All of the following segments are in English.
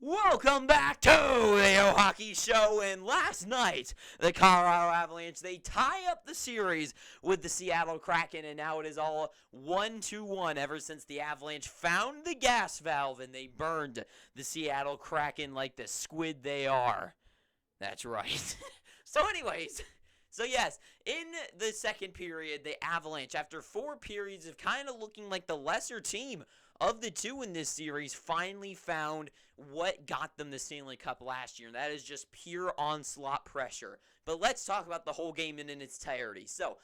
Welcome back to the Hockey Show, and last night, the Colorado Avalanche, they tie up the series with the Seattle Kraken, and now it is all 1-1 ever since the Avalanche found the gas valve and they burned the Seattle Kraken like the squid they are. That's right. So yes, in the second period, the Avalanche, after 4 periods of kind of looking like the lesser team of the two in this series, finally found what got them the Stanley Cup last year, and that is just pure onslaught pressure. But let's talk about the whole game in its entirety. So,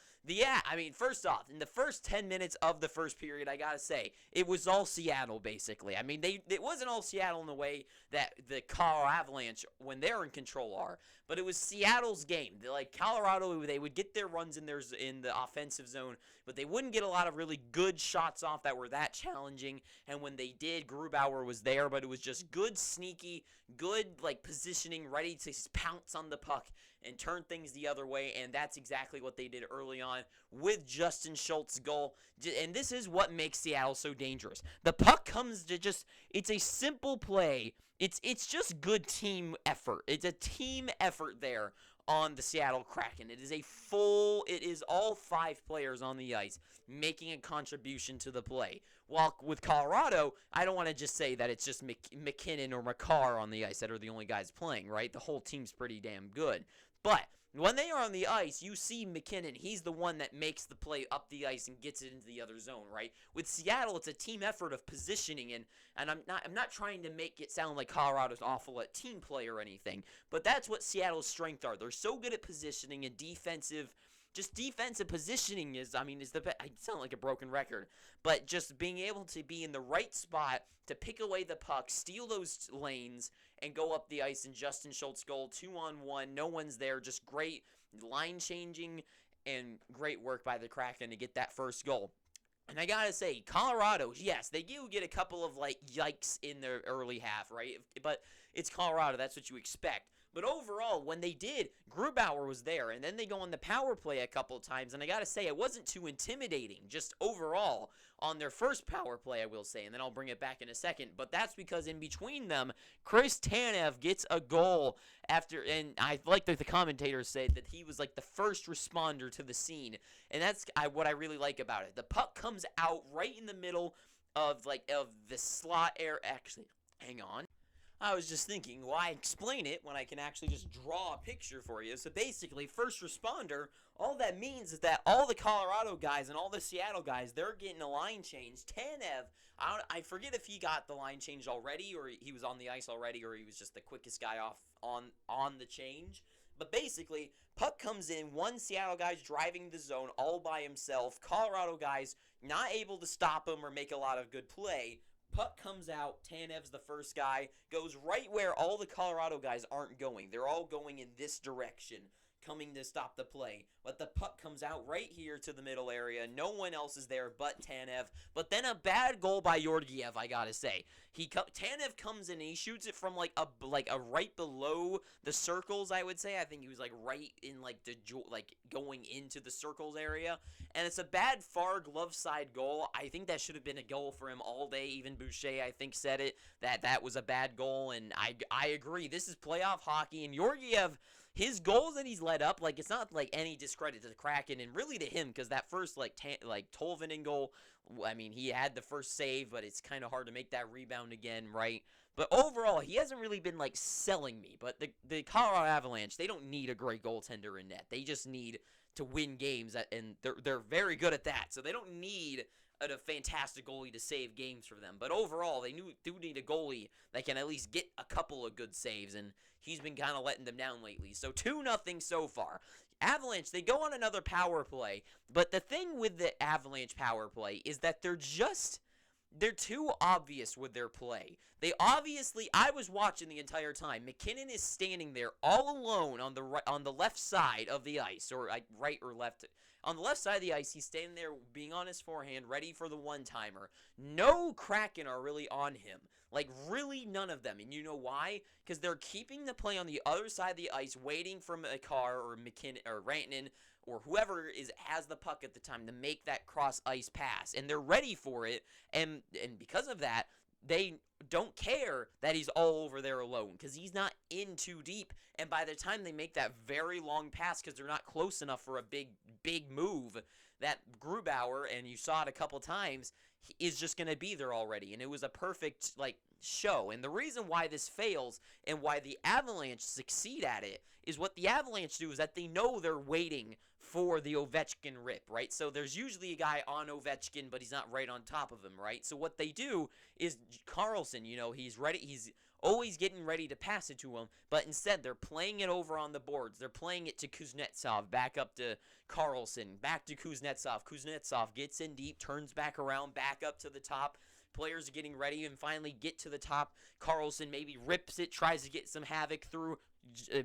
first off, in the first 10 minutes of the first period, I gotta say, it was all Seattle, basically. I mean, it wasn't all Seattle in the way that the Colorado Avalanche, when they're in control, are, but it was Seattle's game. Like, Colorado, they would get their runs in the offensive zone, but they wouldn't get a lot of really good shots off that were that challenging, and when they did, Grubauer was there, but it was just good, sneaky, good, positioning, ready to pounce on the puck and turn things the other way, and that's exactly what they did early on with Justin Schultz's goal, and this is what makes Seattle so dangerous. The puck comes to it's a simple play. It's just good team effort. It's a team effort there on the Seattle Kraken. It is all 5 players on the ice making a contribution to the play. While with Colorado, I don't want to just say that it's just McKinnon or Makar on the ice that are the only guys playing, right? The whole team's pretty damn good. But when they are on the ice, you see McKinnon. He's the one that makes the play up the ice and gets it into the other zone, right? With Seattle, it's a team effort of positioning, and I'm not trying to make it sound like Colorado's awful at team play or anything, but that's what Seattle's strengths are. They're so good at positioning and defensive positioning is the best. I sound like a broken record, but just being able to be in the right spot to pick away the puck, steal those lanes, and go up the ice. And Justin Schultz goal, 2-on-1, no one's there, just great line changing and great work by the Kraken to get that first goal. And I gotta say, Colorado, yes, they do get a couple of yikes in their early half, right? But it's Colorado, that's what you expect. But overall, when they did, Grubauer was there, and then they go on the power play a couple of times, and I gotta say, it wasn't too intimidating, just overall, on their first power play, I will say, and then I'll bring it back in a second, but that's because in between them, Chris Tanev gets a goal after, and I like that the commentators said that he was like the first responder to the scene, and that's what I really like about it. The puck comes out right in the middle of the slot area. Actually, hang on. I was just thinking, why explain it when I can actually just draw a picture for you? So basically, first responder, all that means is that all the Colorado guys and all the Seattle guys, they're getting a line change. Tanev, I forget if he got the line changed already, or he was on the ice already, or he was just the quickest guy off on the change. But basically, puck comes in, one Seattle guy's driving the zone all by himself. Colorado guys not able to stop him or make a lot of good play. Puck comes out, Tanev's the first guy, goes right where all the Colorado guys aren't going. They're all going in this direction, coming to stop the play. But the puck comes out right here to the middle area. No one else is there but Tanev. But then a bad goal by Georgiev, I gotta say. Tanev comes in and he shoots it from a right below the circles, I would say. I think he was right in going into the circles area. And it's a bad far glove side goal. I think that should have been a goal for him all day. Even Boucher, I think, said it, that was a bad goal. And I agree. This is playoff hockey. And Georgiev, his goals that he's led up, it's not any discredit to the Kraken, and really to him, because that first Tolvanen goal, I mean, he had the first save, but it's kind of hard to make that rebound again, right? But overall, he hasn't really been selling me. But the Colorado Avalanche, they don't need a great goaltender in net. They just need to win games, and they're very good at that. So they don't need a fantastic goalie to save games for them. But overall, they do need a goalie that can at least get a couple of good saves, and he's been kind of letting them down lately. So 2-0 so far. Avalanche, they go on another power play, but the thing with the Avalanche power play is that they're too obvious with their play. I was watching the entire time. McKinnon is standing there all alone on the left side of the ice, or right or left. On the left side of the ice, he's standing there being on his forehand, ready for the one-timer. No Kraken are really on him. Really none of them. And you know why? Because they're keeping the play on the other side of the ice, waiting for Makar or McKinnon or Rantanen or whoever has the puck at the time to make that cross-ice pass. And they're ready for it. And because of that, they don't care that he's all over there alone because he's not in too deep. And by the time they make that very long pass because they're not close enough for a big move, that Grubauer, and you saw it a couple times, is just going to be there already. And it was a perfect, show. And the reason why this fails and why the Avalanche succeed at it is what the Avalanche do is that they know they're waiting for the Ovechkin rip, right? So there's usually a guy on Ovechkin, but he's not right on top of him, right? So what they do is Carlson, he's ready. He's always getting ready to pass it to him, but instead they're playing it over on the boards. They're playing it to Kuznetsov, back up to Carlson, back to Kuznetsov. Kuznetsov gets in deep, turns back around, back up to the top. Players are getting ready and finally get to the top. Carlson maybe rips it, tries to get some havoc through.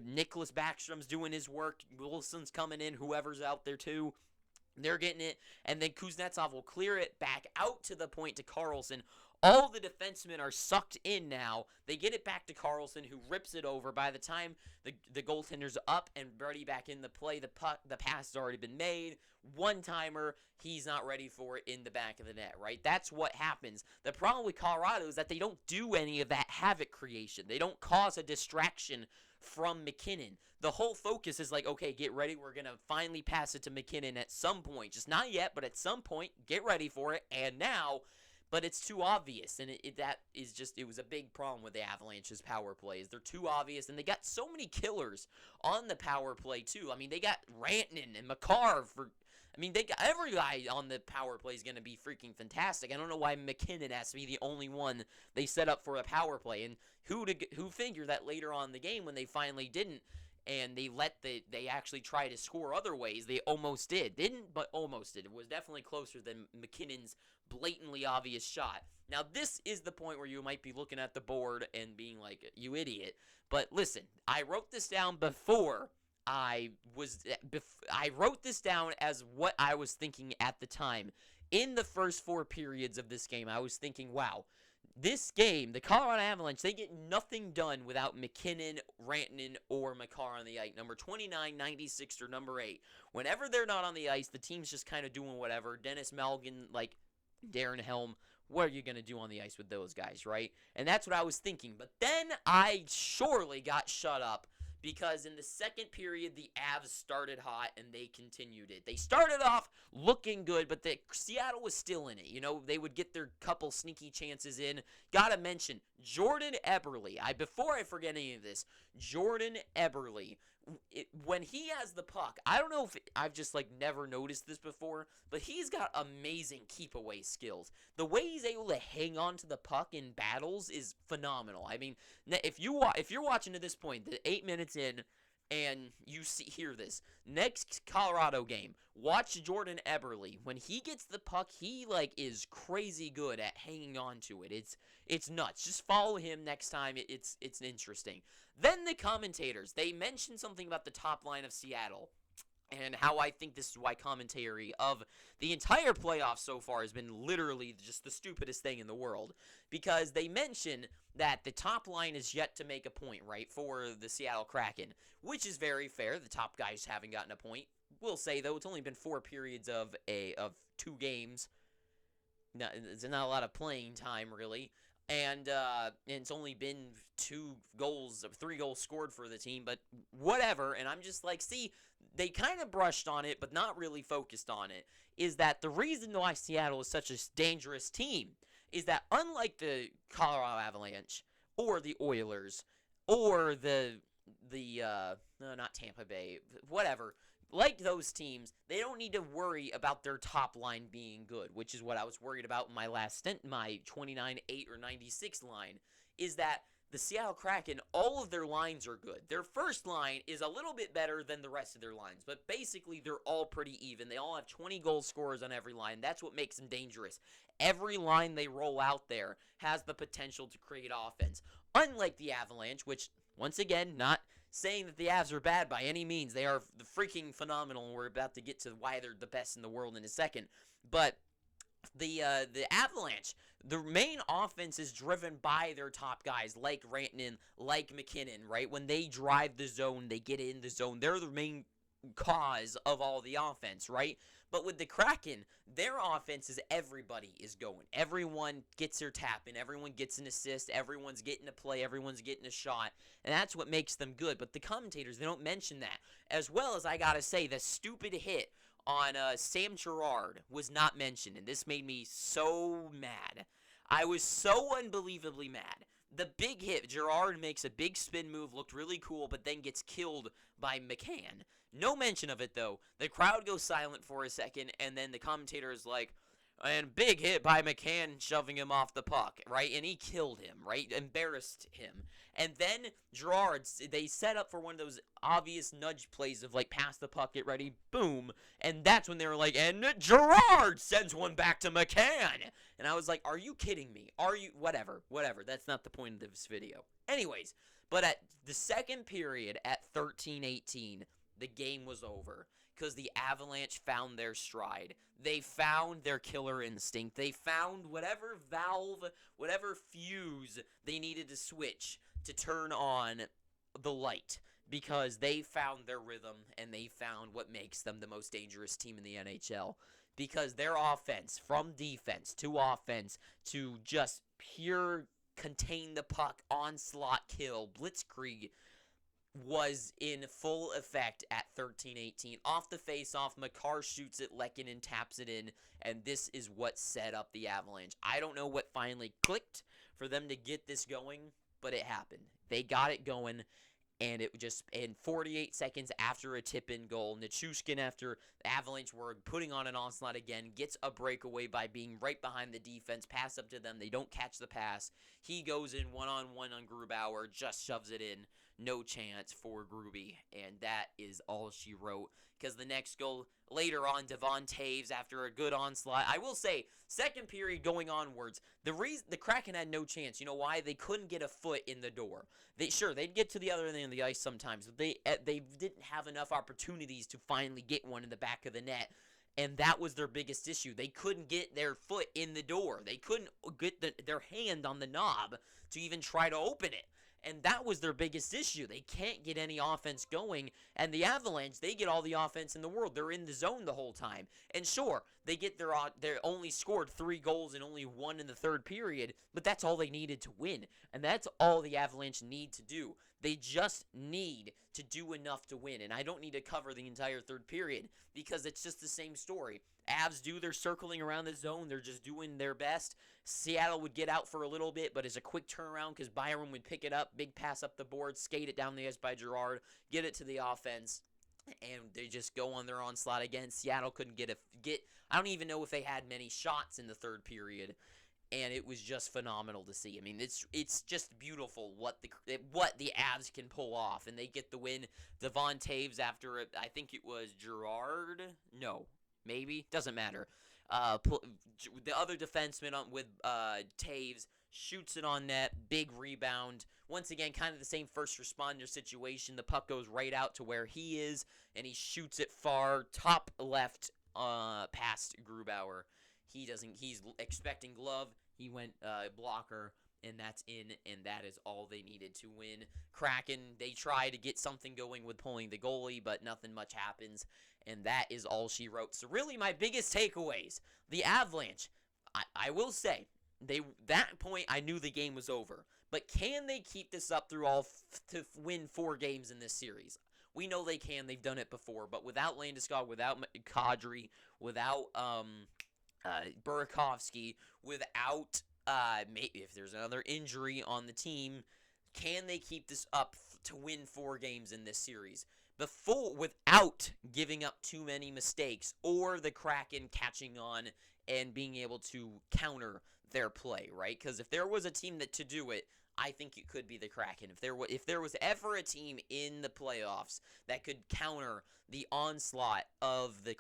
Nicholas Backstrom's doing his work. Wilson's coming in, whoever's out there too. They're getting it, and then Kuznetsov will clear it back out to the point to Carlson. All the defensemen are sucked in now. They get it back to Carlson, who rips it over. By the time the goaltender's up and ready back in the play, the pass has already been made. One-timer, he's not ready for it in the back of the net, right? That's what happens. The problem with Colorado is that they don't do any of that havoc creation. They don't cause a distraction from McKinnon. The whole focus is okay, get ready. We're going to finally pass it to McKinnon at some point. Just not yet, but at some point, get ready for it. And now... But it's too obvious, and it was a big problem with the Avalanche's power plays. They're too obvious, and they got so many killers on the power play, too. I mean, they got Rantanen and Makar they got every guy on the power play is going to be freaking fantastic. I don't know why McKinnon has to be the only one they set up for a power play, and who figured that later on in the game when they finally didn't, and they actually tried to score other ways. They almost did. Didn't, but almost did. It was definitely closer than McKinnon's blatantly obvious shot. Now, this is the point where you might be looking at the board and being like, you idiot. But listen, I wrote this down before I wrote this down as what I was thinking at the time. In the first 4 periods of this game, I was thinking, wow, this game, the Colorado Avalanche, they get nothing done without McKinnon, Rantanen, or Makar on the ice. Number 29, 96, or number 8. Whenever they're not on the ice, the team's just kind of doing whatever. Dennis Malgin, Darren Helm, what are you going to do on the ice with those guys, right? And that's what I was thinking. But then I surely got shut up because in the second period, the Avs started hot and they continued it. They started off looking good, but Seattle was still in it. They would get their couple sneaky chances in. Gotta mention, Jordan Eberle. Before I forget any of this, Jordan Eberle. When he has the puck, I don't know if I've just never noticed this before, but he's got amazing keep away skills. The way he's able to hang on to the puck in battles is phenomenal. I mean, if you're watching to this point, the 8 minutes in, and you hear this next Colorado game, watch Jordan Eberle. When he gets the puck, he is crazy good at hanging on to it. It's nuts. Just follow him next time. It's interesting. Then the commentators, they mentioned something about the top line of Seattle and how I think this is why commentary of the entire playoffs so far has been literally just the stupidest thing in the world. Because they mention that the top line is yet to make a point, right, for the Seattle Kraken, which is very fair. The top guys haven't gotten a point. We'll say, though, it's only been 4 periods of 2 games. It's not a lot of playing time, really. And it's only been 3 goals scored for the team, but whatever. And I'm just see, they kind of brushed on it, but not really focused on it, is that the reason why Seattle is such a dangerous team is that unlike the Colorado Avalanche or the Oilers or not Tampa Bay, whatever, like those teams, they don't need to worry about their top line being good, which is what I was worried about in my last stint, my 29, 8, or 96 line, is that the Seattle Kraken, all of their lines are good. Their first line is a little bit better than the rest of their lines, but basically they're all pretty even. They all have 20 goal scorers on every line. That's what makes them dangerous. Every line they roll out there has the potential to create offense. Unlike the Avalanche, which, once again, not saying that the Avs are bad by any means. They are freaking phenomenal, and we're about to get to why they're the best in the world in a second. But the Avalanche, the main offense is driven by their top guys, like Rantanen, like McKinnon, right? When they drive the zone, they get in the zone. They're the main cause of all the offense, right? But with the Kraken, their offense is everybody is going. Everyone gets their tap in. Everyone gets an assist. Everyone's getting a play. Everyone's getting a shot. And that's what makes them good. But the commentators, they don't mention that. As well as, I got to say, the stupid hit on Sam Girard was not mentioned. And this made me so mad. I was so unbelievably mad. The big hit, Girard makes a big spin move, looked really cool, but then gets killed by McCann. No mention of it, though. The crowd goes silent for a second, and then the commentator is like, and big hit by McCann shoving him off the puck, right? And he killed him, right? Embarrassed him. And then Girard, they set up for one of those obvious nudge plays of, like, pass the puck, get ready, boom. And that's when they were like, and Girard sends one back to McCann. And I was like, are you kidding me? Are you? Whatever. That's not the point of this video. Anyways, but at the second period at 13-18, the game was over. Because the Avalanche found their stride. They found their killer instinct. They found whatever valve, whatever fuse they needed to switch to turn on the light. Because they found their rhythm, and they found what makes them the most dangerous team in the NHL. Because their offense, from defense to offense, to just pure contain the puck, onslaught kill, blitzkrieg, was in full effect at 13-18. Off the face-off, Makar shoots it, Lehkonen taps it in, and this is what set up the Avalanche. I don't know what finally clicked for them to get this going, but it happened. They got it going, and it just, in 48 seconds after a tip-in goal, Nichushkin, after the Avalanche were putting on an onslaught again, gets a breakaway by being right behind the defense, pass up to them, they don't catch the pass. He goes in one-on-one on Grubauer, just shoves it in. No chance for Gruby, and that is all she wrote. Because the next goal later on, Devon Taves, after a good onslaught. I will say, second period going onwards, the Kraken had no chance. You know why? They couldn't get a foot in the door. They'd get to the other end of the ice sometimes, but they didn't have enough opportunities to finally get one in the back of the net. And that was their biggest issue. They couldn't get their foot in the door. They couldn't get their hand on the knob to even try to open it. And that was their biggest issue. They can't get any offense going. And the Avalanche, they get all the offense in the world. They're in the zone the whole time. And sure, they get they only scored 3 goals and only 1 in the third period. But that's all they needed to win. And that's all the Avalanche need to do. They just need to do enough to win. And I don't need to cover the entire third period because it's just the same story. Avs do their circling around the zone. They're just doing their best. Seattle would get out for a little bit, but it's a quick turnaround because Byron would pick it up, big pass up the board, skate it down the ice by Girard, get it to the offense, and they just go on their onslaught again. Seattle couldn't get. I don't even know if they had many shots in the third period, and it was just phenomenal to see. I mean, it's just beautiful what the Avs can pull off, and they get the win. Devon Taves after I think it was Girard. No, maybe doesn't matter. The other defenseman with Taves shoots it on net, big rebound. Once again, kind of the same first responder situation. The puck goes right out to where he is, and he shoots it far, top left, past Grubauer. He's expecting glove. He went blocker, and that's in, and that is all they needed to win. Kraken, they try to get something going with pulling the goalie, but nothing much happens. And that is all she wrote. So really my biggest takeaways, the Avalanche, I will say, that point I knew the game was over. But can they keep this up through to win 4 games in this series? We know they can. They've done it before. But without Landeskog, without Kadri, without Burakovsky, without if there's another injury on the team, can they keep this up to win 4 games in this series? Without giving up too many mistakes or the Kraken catching on and being able to counter their play, right? Because if there was a team to do it, I think it could be the Kraken. If there was ever a team in the playoffs that could counter the onslaught of the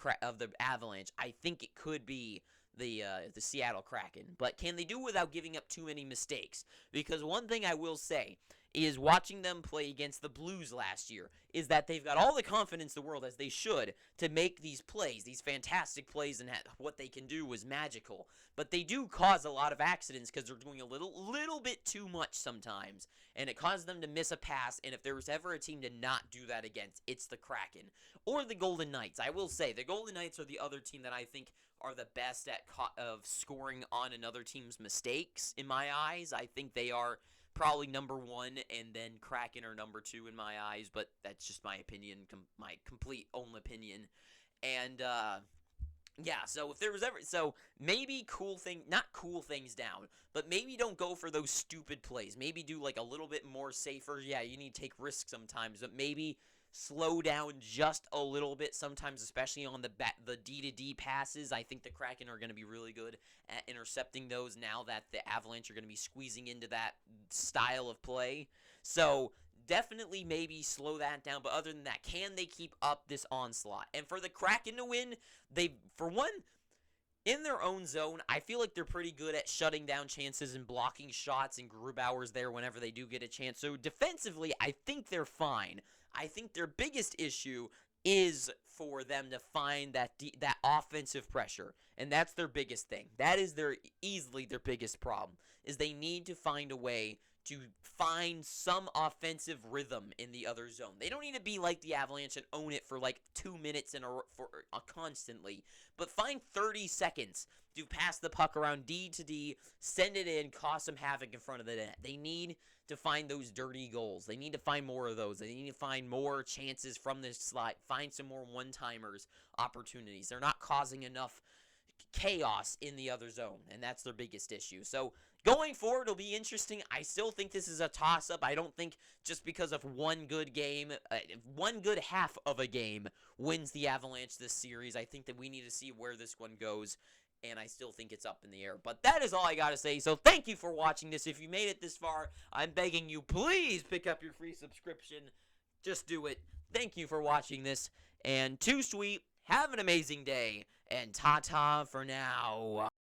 Avalanche, I think it could be the Seattle Kraken. But can they do it without giving up too many mistakes? Because one thing I will say is watching them play against the Blues last year, is that they've got all the confidence in the world, as they should, to make these plays, these fantastic plays, and what they can do was magical. But they do cause a lot of accidents because they're doing a little bit too much sometimes, and it causes them to miss a pass, and if there was ever a team to not do that against, it's the Kraken. Or the Golden Knights. I will say, the Golden Knights are the other team that I think are the best at of scoring on another team's mistakes, in my eyes. I think they are probably number one, and then Kraken are number two in my eyes, but that's just my opinion, my complete own opinion. And, yeah, so if there was ever, so maybe not cool things down, but maybe don't go for those stupid plays. Maybe do like a little bit more safer. Yeah, you need to take risks sometimes, but maybe slow down just a little bit sometimes, especially on the D-to-D passes. I think the Kraken are going to be really good at intercepting those now that the Avalanche are going to be squeezing into that style of play. So definitely maybe slow that down, but other than that, can they keep up this onslaught? And for the Kraken to win, for one, in their own zone, I feel like they're pretty good at shutting down chances and blocking shots, and Grubauer's there whenever they do get a chance. So defensively, I think they're fine. I think their biggest issue is for them to find that offensive pressure, and that's their biggest thing. That is easily their biggest problem, is they need to find a way to find some offensive rhythm in the other zone. They don't need to be like the Avalanche and own it for like 2 minutes constantly, but find 30 seconds to pass the puck around D to D, send it in, cause some havoc in front of the net. They need to find those dirty goals. They need to find more of those. They need to find more chances from this slot, find some more one-timers opportunities. They're not causing enough chaos in the other zone, and that's their biggest issue. So going forward, it'll be interesting. I still think this is a toss-up. I don't think just because of one good game, one good half of a game wins the Avalanche this series. I think that we need to see where this one goes, and I still think it's up in the air. But that is all I got to say, so thank you for watching this. If you made it this far, I'm begging you, please pick up your free subscription. Just do it. Thank you for watching this, and too sweet. Have an amazing day, and ta-ta for now.